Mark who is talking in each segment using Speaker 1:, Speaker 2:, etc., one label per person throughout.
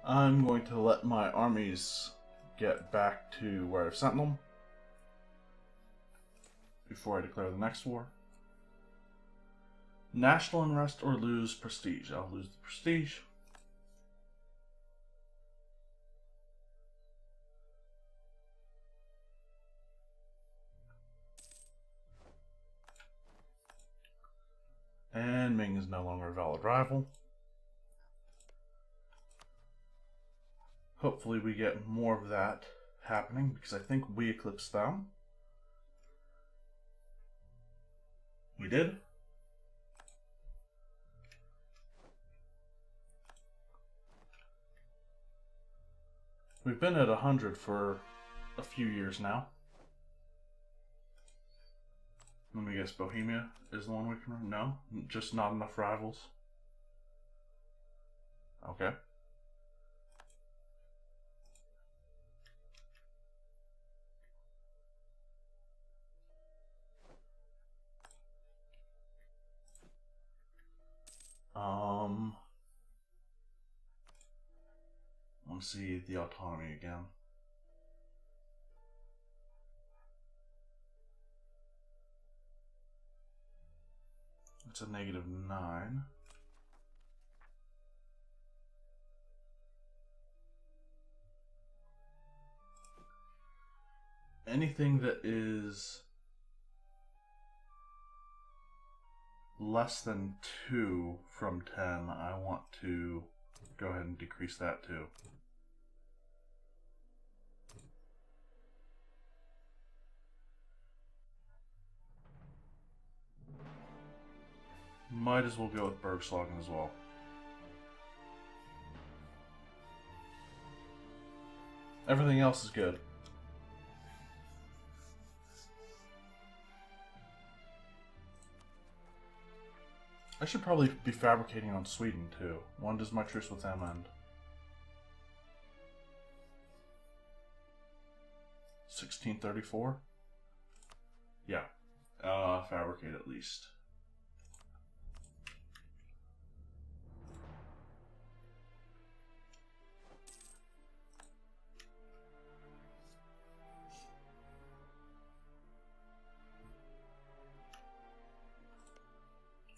Speaker 1: I'm going to let my armies get back to where I've sent them before I declare the next war. National unrest or lose prestige. I'll lose the prestige. And Ming is no longer a valid rival. Hopefully we get more of that happening because I think we eclipsed them. We did. We've been at 100 for a few years now. Let me guess, Bohemia is the one we can... No? Just not enough rivals? Okay. I want to see the autonomy again. It's a -9. Anything that is less than 2 from 10, I want to go ahead and decrease that too. Might as well go with Bergslagen as well. Everything else is good. I should probably be fabricating on Sweden too. When does my truce with them end? 1634? Yeah. Fabricate at least.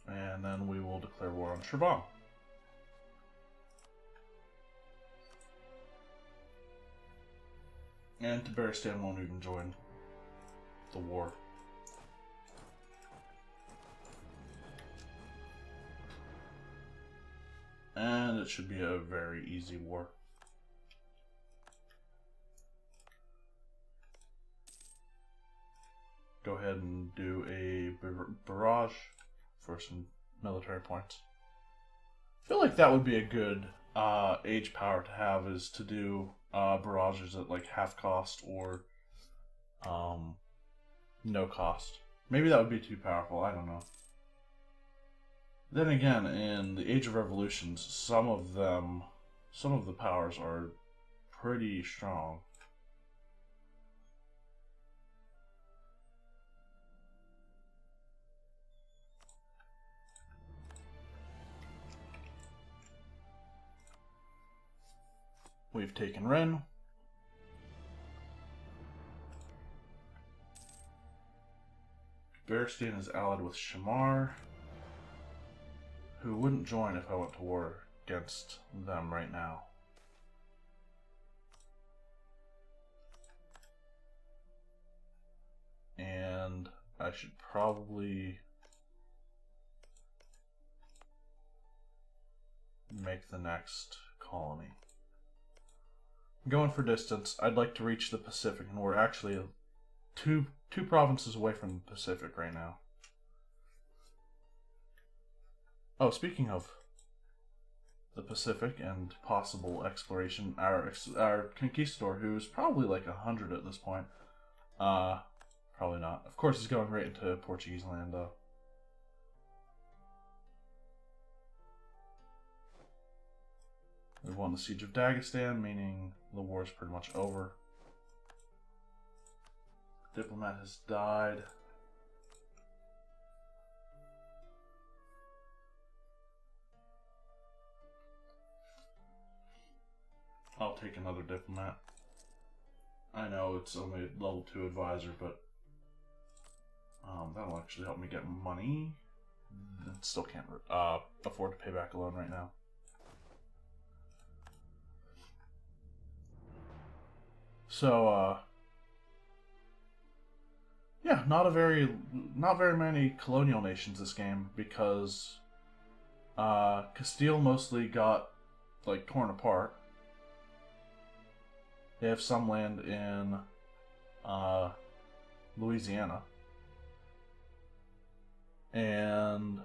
Speaker 1: And then we will declare war on Shirvan. And Tabaristan won't even join the war. And it should be a very easy war. Go ahead and do a barrage for some military points. I feel like that would be a good age power to have, is to do barrages at like half cost or no cost. Maybe that would be too powerful, I don't know. Then again, in the Age of Revolutions, some of the powers are pretty strong. We've taken Ren. Beristain is allied with Shamar, who wouldn't join if I went to war against them right now. And I should probably make the next colony. Going for distance, I'd like to reach the Pacific, and we're actually two provinces away from the Pacific right now. Oh, speaking of the Pacific and possible exploration, our conquistador, who's probably like 100 at this point, probably not. Of course, he's going right into Portuguese land, though. We've won the Siege of Dagestan, meaning the war is pretty much over. The diplomat has died. take another diplomat. I know it's only a level 2 advisor, but that'll actually help me get money. Still can't afford to pay back a loan right now. So, yeah, not very many colonial nations this game, because Castile mostly got like torn apart. They have some land in Louisiana, and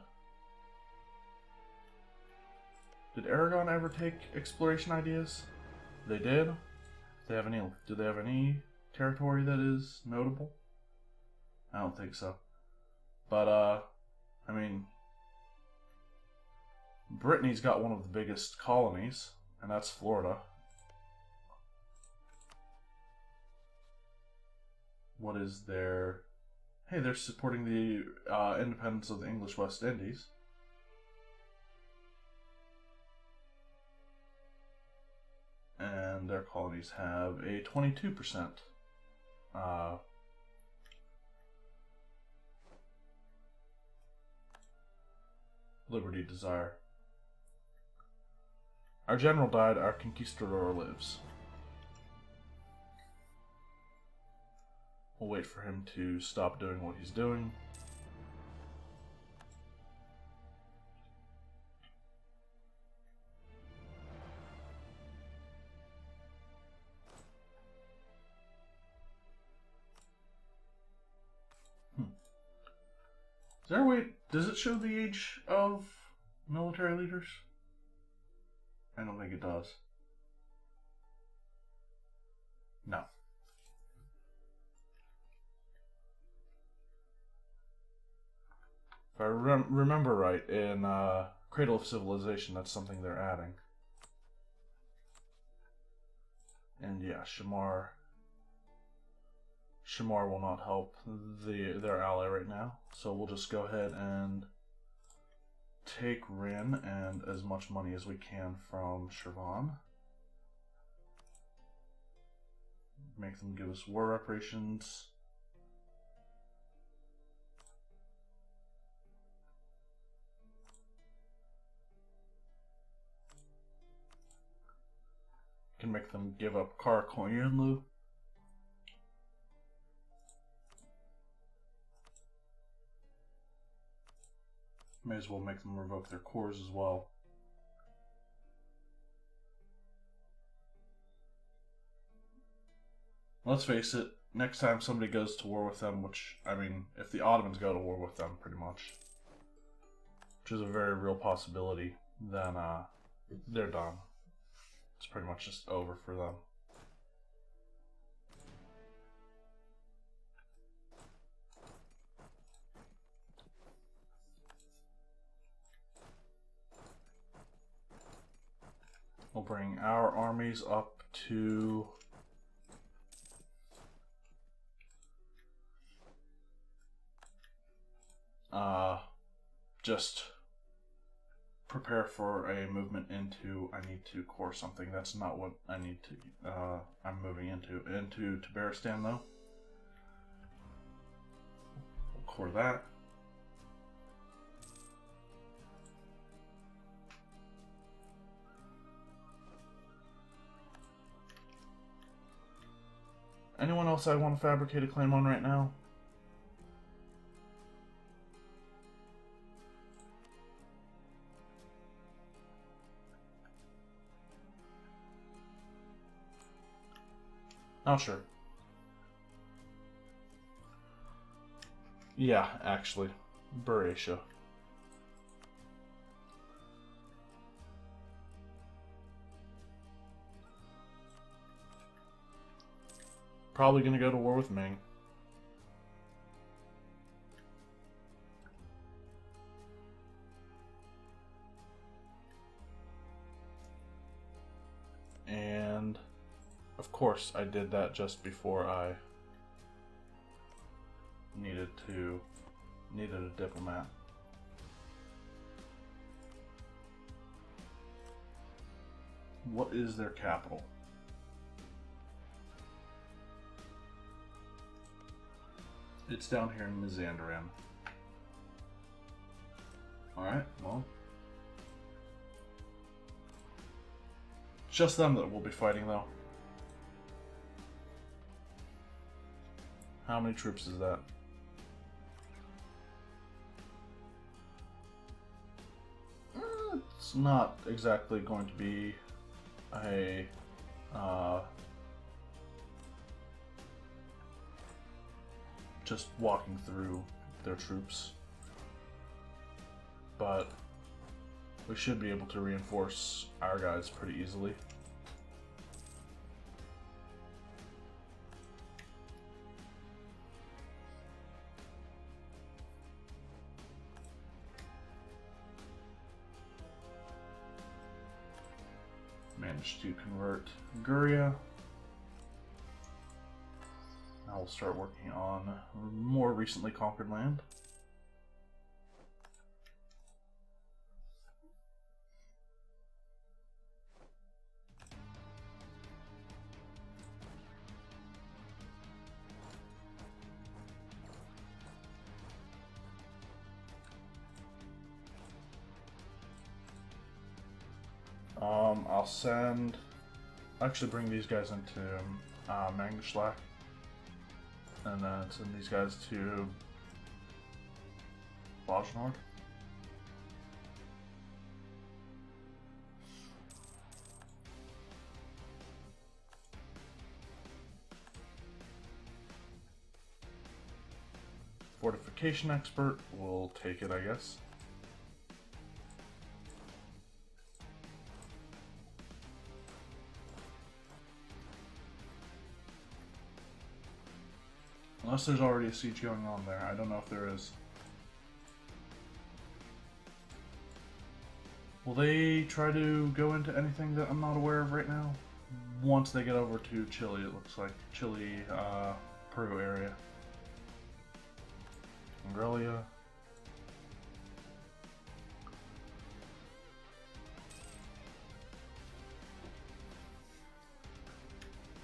Speaker 1: did Aragon ever take exploration ideas? They did. Do they have any territory that is notable? I don't think so. But I mean, Brittany's got one of the biggest colonies, and that's Florida. What is their... Hey, they're supporting the independence of the English West Indies. And their colonies have a 22% liberty desire. Our general died, our conquistador lives. We'll wait for him to stop doing what he's doing. Is there a way... Does it show the age of military leaders? I don't think it does. No. If I remember right, in Cradle of Civilization, that's something they're adding. And yeah, Shamar will not help their ally right now, so we'll just go ahead and take Rin and as much money as we can from Shirvan. Make them give us war reparations. Can make them give up Karakoyunlu. May as well make them revoke their cores as well. Let's face it, next time somebody goes to war with them, which, I mean, if the Ottomans go to war with them, pretty much, which is a very real possibility, then they're done. It's pretty much just over for them. We'll bring our armies up to just prepare for a movement into... I need to core something. That's not what I need to... I'm moving into Tabaristan, though. We'll core that. Anyone else I want to fabricate a claim on right now? Oh, sure. Yeah, actually. Burratia. Probably gonna go to war with Ming. And of course I did that just before I needed a diplomat. What is their capital? It's down here in Mizandaran. Alright, well. Just them that we'll be fighting, though. How many troops is that? It's not exactly going to be a just walking through their troops, but we should be able to reinforce our guys pretty easily. Managed to convert Guria. Now we'll start working on more recently conquered land. I'll actually bring these guys into Mangishlak, and then send these guys to Bajnord. Fortification expert, we'll take it, I guess. Unless there's already a siege going on there. I don't know if there is. Will they try to go into anything that I'm not aware of right now? Once they get over to Chile, it looks like. Chile, Peru area. Angrelia.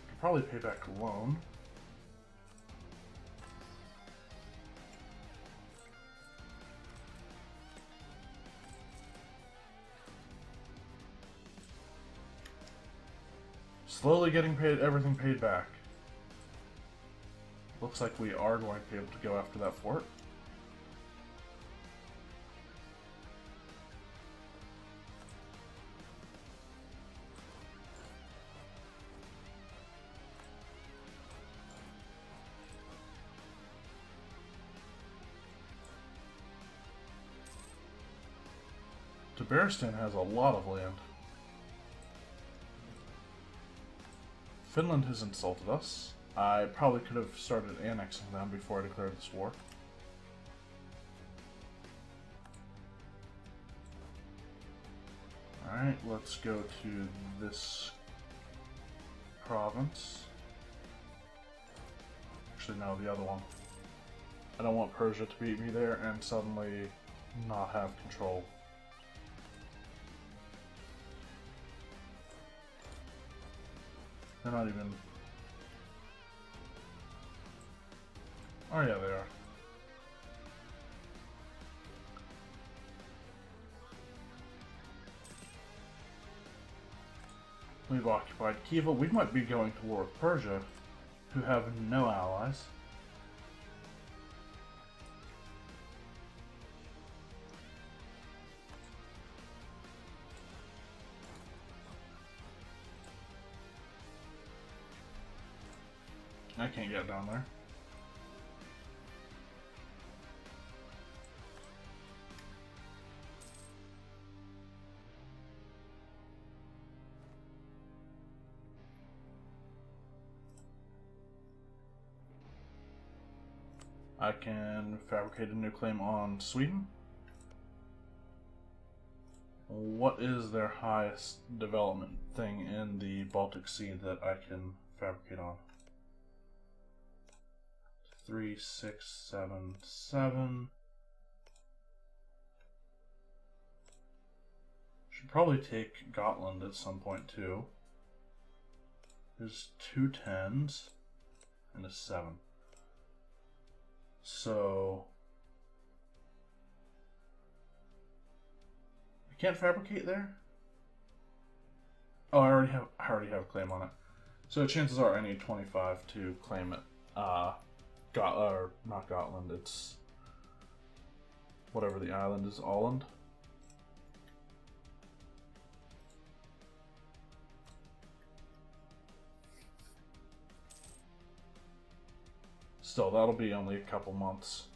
Speaker 1: Could probably pay back a loan. Slowly getting everything paid back. Looks like we are going to be able to go after that fort. Tabaristan has a lot of land. Finland has insulted us. I probably could have started annexing them before I declared this war. Alright, let's go to this province. Actually, no, the other one. I don't want Persia to beat me there and suddenly not have control. They're not even... Oh yeah, they are. We've occupied Khiva. We might be going to war with Persia, who have no allies. I can't get down there. I can fabricate a new claim on Sweden. What is their highest development thing in the Baltic Sea that I can fabricate on? 3, 6, 7, 7. Should probably take Gotland at some point too. There's 2 10s and a 7. So I can't fabricate there. Oh, I already have a claim on it. So chances are I need 25 to claim it. Or not Gotland. It's whatever the island is. Åland. Still, that'll be only a couple months.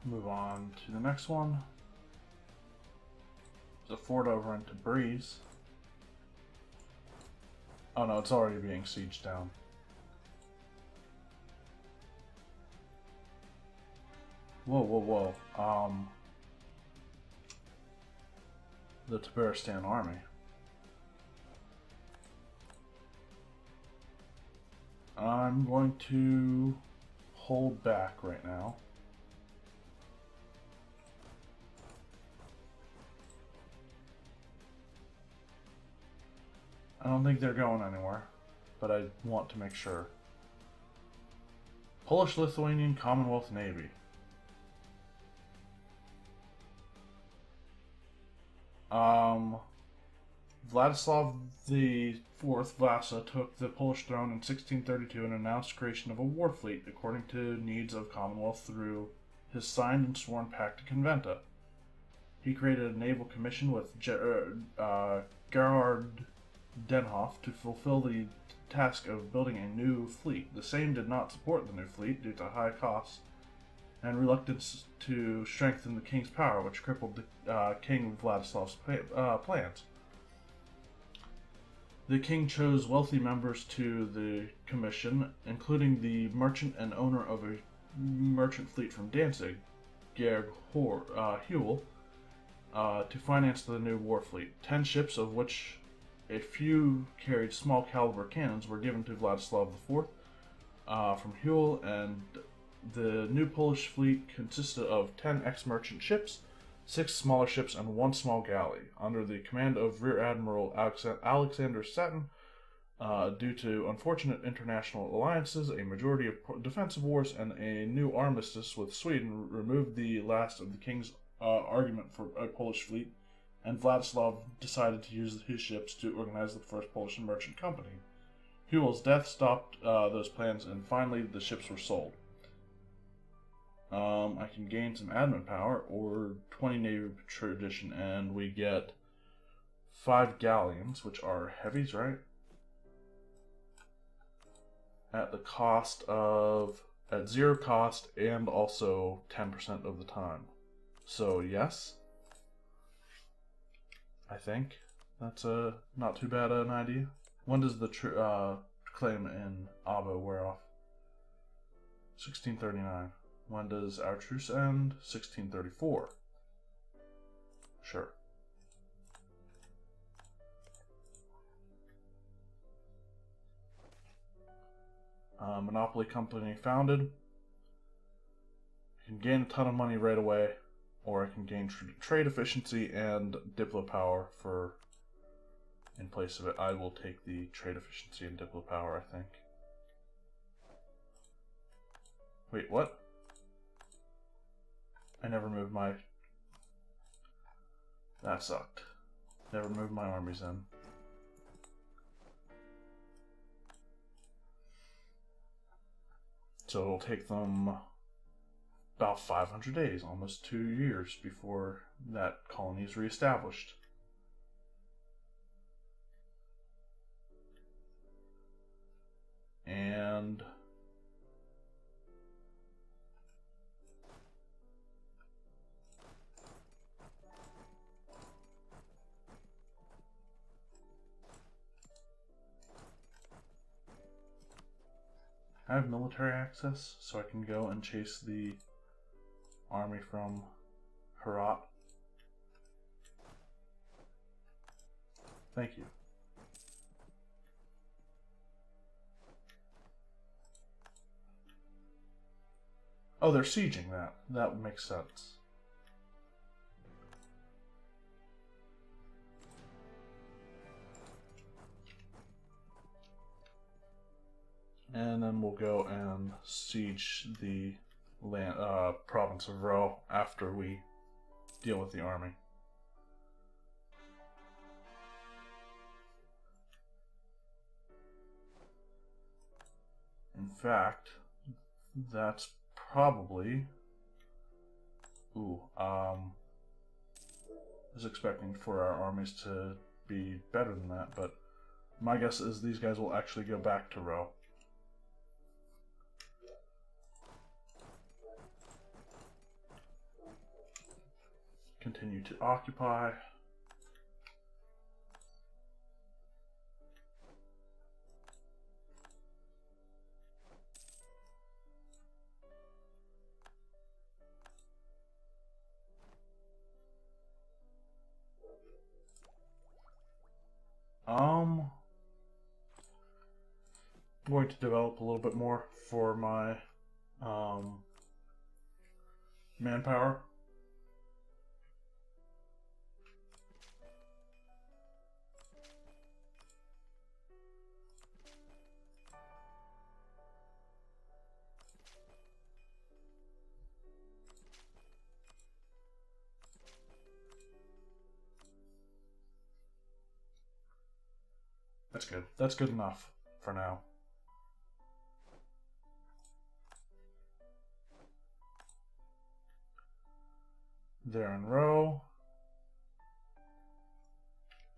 Speaker 1: Move on to the next one. There's a fort over into Breeze. Oh no, it's already being sieged down. Whoa, whoa, whoa. The Tabaristan army. I'm going to hold back right now. I don't think they're going anywhere, but I want to make sure. Polish-Lithuanian Commonwealth Navy. Vladislav IV Vasa took the Polish throne in 1632 and announced creation of a war fleet according to needs of Commonwealth through his signed and sworn Pact of Conventa. He created a naval commission with Gerhard Denhoff to fulfill the task of building a new fleet. The same did not support the new fleet due to high costs and reluctance to strengthen the king's power, which crippled the King Vladislav's plans. The king chose wealthy members to the commission, including the merchant and owner of a merchant fleet from Danzig, Georg Huel, to finance the new war fleet. 10 ships, of which a few carried small caliber cannons, were given to Vladislav IV from Huel, and the new Polish fleet consisted of 10 ex-merchant ships, 6 smaller ships, and 1 small galley, under the command of Rear Admiral Alexander Satin. Due to unfortunate international alliances, a majority of defensive wars, and a new armistice with Sweden removed the last of the king's argument for a Polish fleet, and Vladislav decided to use his ships to organize the first Polish merchant company. Huel's death stopped those plans, and finally the ships were sold. I can gain some admin power, or 20 Navy tradition, and we get 5 galleons, which are heavies, right? At zero cost, and also 10% of the time. So yes, I think that's not too bad an idea. When does the claim in Abo wear off? 1639. When does our truce end? 1634. Sure. Monopoly company founded. I can gain a ton of money right away, or I can gain trade efficiency and Diplo power in place of it. I will take the trade efficiency and Diplo power, I think. Wait, what? I never moved my... That sucked. Never moved my armies in. So it'll take them about 500 days, almost 2 years, before that colony is reestablished. And have military access so I can go and chase the army from Herat? Thank you. Oh, they're sieging that. That makes sense. And then we'll go and siege the land, province of Ro after we deal with the army. In fact, that's probably... Ooh, I was expecting for our armies to be better than that, but my guess is these guys will actually go back to Ro. Continue to occupy. I'm going to develop a little bit more for my manpower. That's good. That's good enough for now. There in Ro.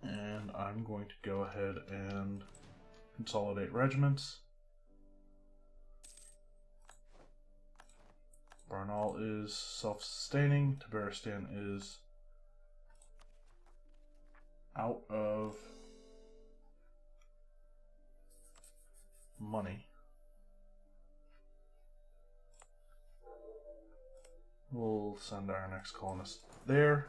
Speaker 1: And I'm going to go ahead and consolidate regiments. Barnaul is self-sustaining. Tabaristan is out of money. We'll send our next colonist there.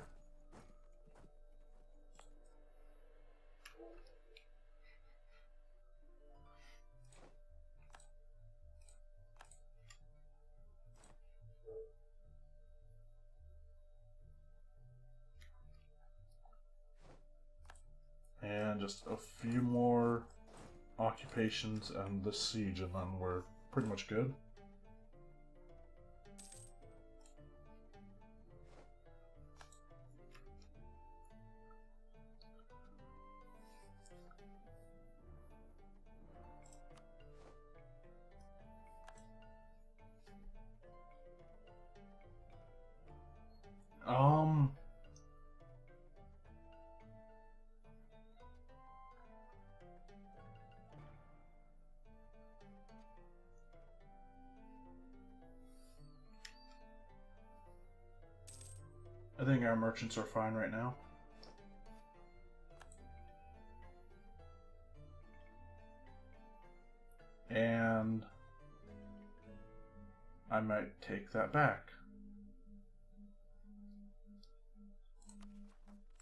Speaker 1: And just a few more occupations and this siege, and then we're pretty much good. I think our merchants are fine right now. And I might take that back.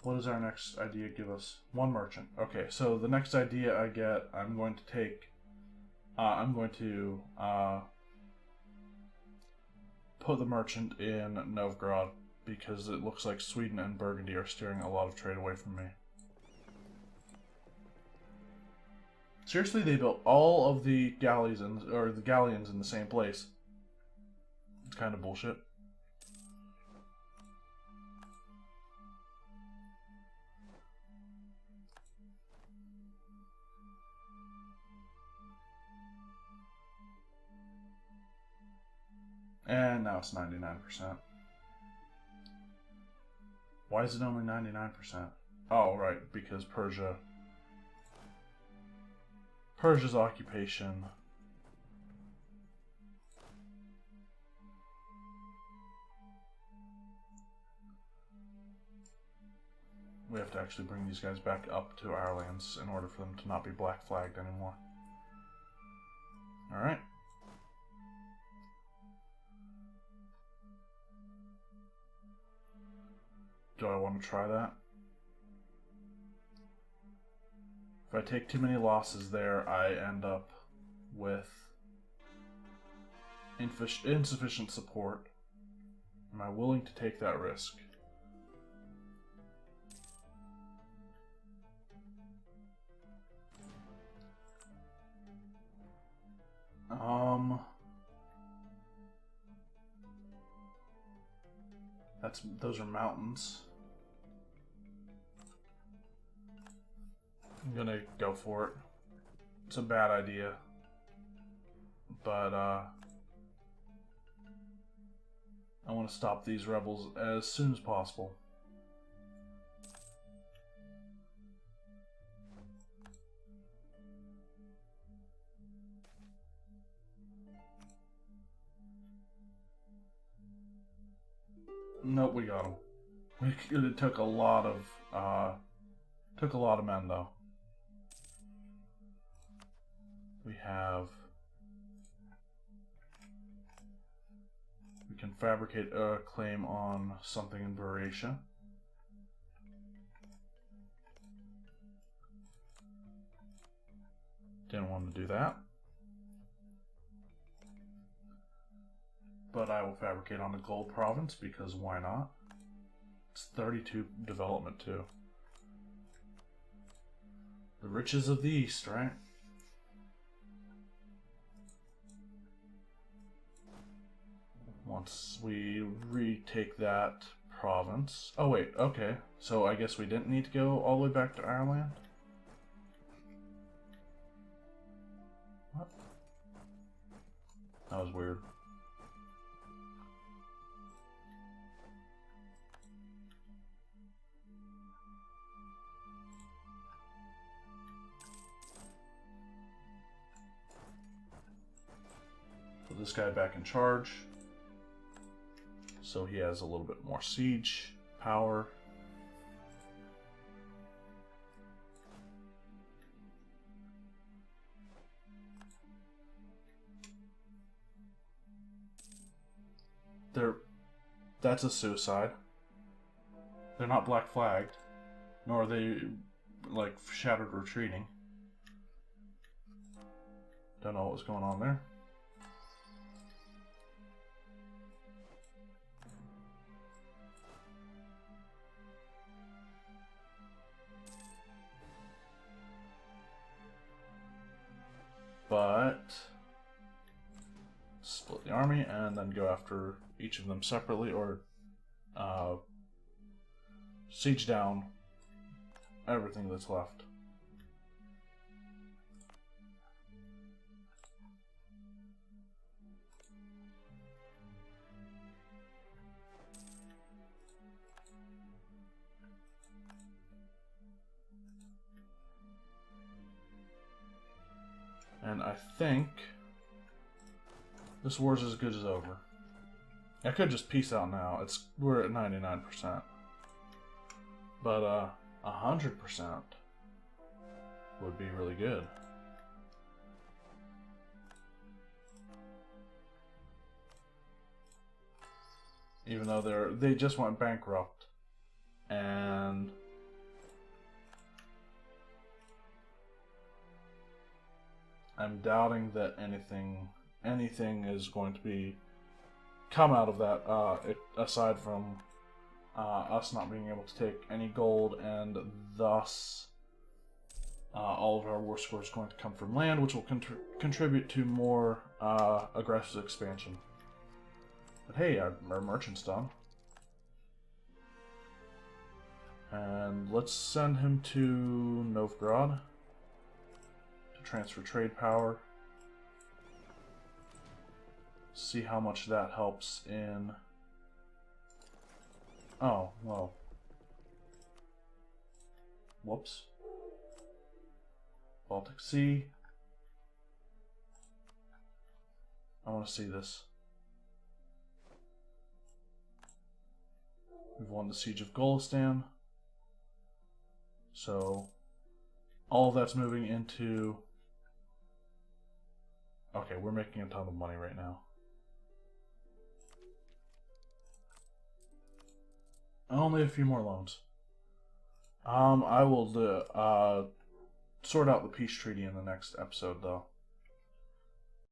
Speaker 1: What does our next idea give us? One merchant. Okay, so the next idea I get, I'm going to take... I'm going to put the merchant in Novgorod, because it looks like Sweden and Burgundy are steering a lot of trade away from me. Seriously, they built all of the galleys or the galleons in the same place. It's kind of bullshit. And now it's 99%. Why is it only 99%? Oh, right, because Persia's occupation. We have to actually bring these guys back up to our lands in order for them to not be black flagged anymore. Alright. Do I want to try that? If I take too many losses there, I end up with insufficient support. Am I willing to take that risk? Those are mountains. I'm gonna go for it. It's a bad idea, but I want to stop these rebels as soon as possible. Nope, we got him. It took a lot of men though. We can fabricate a claim on something in Burratia. Didn't want to do that. But I will fabricate on the gold province because why not? It's 32 development too. The riches of the East, right? Once we retake that province. Oh wait, okay. So I guess we didn't need to go all the way back to Ireland? What? That was weird. Put this guy back in charge. So he has a little bit more siege power. That's a suicide. They're not black flagged, nor are they like shattered retreating. Don't know what was going on there. But split the army and then go after each of them separately, or siege down everything that's left. And I think this war's as good as over. I could just peace out now. We're at 99%. But 100% would be really good. Even though they just went bankrupt, and I'm doubting that anything is going to come out of that, aside from us not being able to take any gold, and thus all of our war score is going to come from land, which will contribute to more aggressive expansion. But hey, our merchant's done. And let's send him to Novgorod to transfer trade power. See how much that helps in... Oh, well. Whoops. Baltic Sea. I want to see this. We've won the Siege of Golistan. So, all of that's moving into... Okay, we're making a ton of money right now. Oh only a few more loans. I will sort out the peace treaty in the next episode, though.